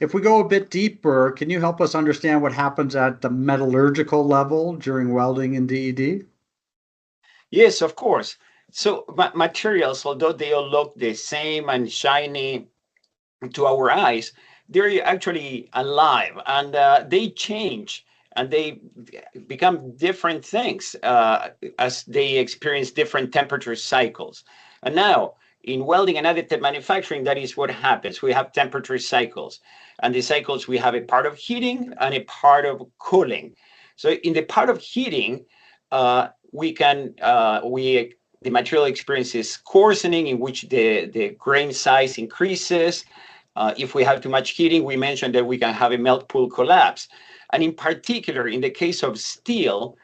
If we go a bit deeper, can you help us understand what happens at the metallurgical level during welding in DED? Yes, of course. So materials, although they all look the same and shiny to our eyes, they're actually alive and they change and they become different things as they experience different temperature cycles. And now, in welding and additive manufacturing, that is what happens. We have temperature cycles, and the cycles we have a part of heating and a part of cooling. So, in the part of heating, we can we the material experiences coarsening, in which the grain size increases. If we have too much heating, we mentioned that we can have a melt pool collapse. And in particular, in the case of steel,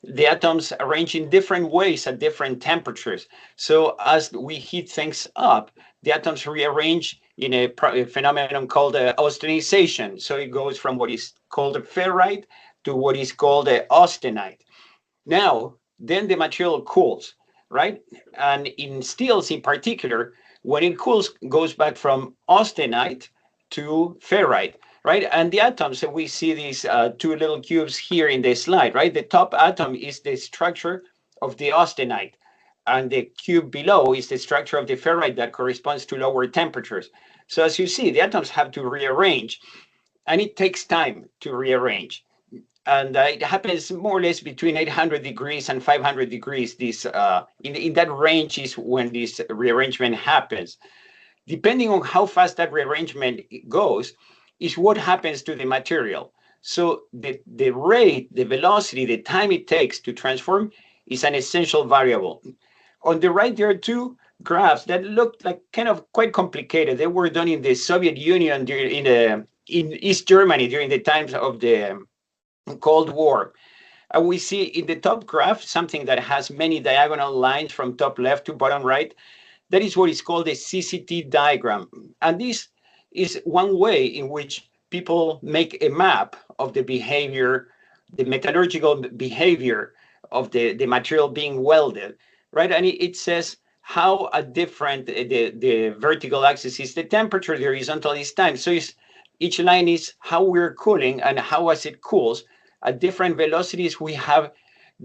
the atoms arrange in different ways at different temperatures. So as we heat things up, the atoms rearrange in a phenomenon called austenization. So it goes from what is called a ferrite to what is called a austenite. Now, then the material cools, right? And in steels in particular, when it cools, goes back from austenite to ferrite, right? And the atoms, so we see these two little cubes here in the slide, right? The top atom is the structure of the austenite, and the cube below is the structure of the ferrite that corresponds to lower temperatures. So as you see, the atoms have to rearrange, and it takes time to rearrange. And it happens more or less between 800 degrees and 500 degrees. This in that range is when this rearrangement happens. Depending on how fast that rearrangement goes, is what happens to the material. So the rate, the velocity, the time it takes to transform is an essential variable. On the right, there are two graphs that look like kind of quite complicated. They were done in the Soviet Union in East Germany during the times of the Cold War. We see in the top graph something that has many diagonal lines from top left to bottom right. That is what is called a CCT diagram. And this is one way in which people make a map of the behavior, the metallurgical behavior of the material being welded, right? And it says how a different, the vertical axis is the temperature, the horizontal is time. So each line is how we're cooling, and how as it cools at different velocities, we have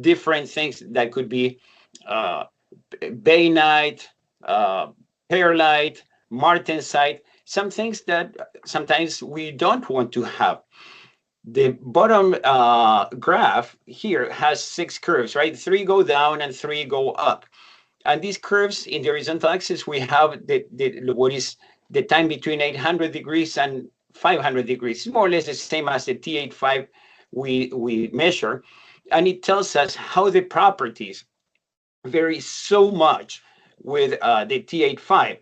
different things that could be bainite, perlite, martensite, some things that sometimes we don't want to have. The bottom graph here has 6 curves, right? 3 go down and 3 go up. And these curves in the horizontal axis, we have what is the time between 800 degrees and 500 degrees. It's more or less the same as the T85 we measure. And it tells us how the properties vary so much with the T85.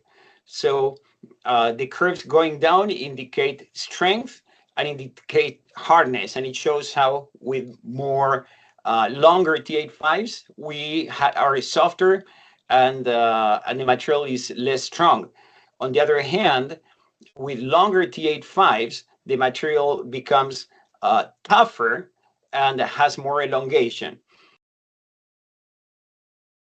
So the curves going down indicate strength and indicate hardness. And it shows how with more longer T85s, we are softer, and the material is less strong. On the other hand, with longer T85s, the material becomes tougher and has more elongation.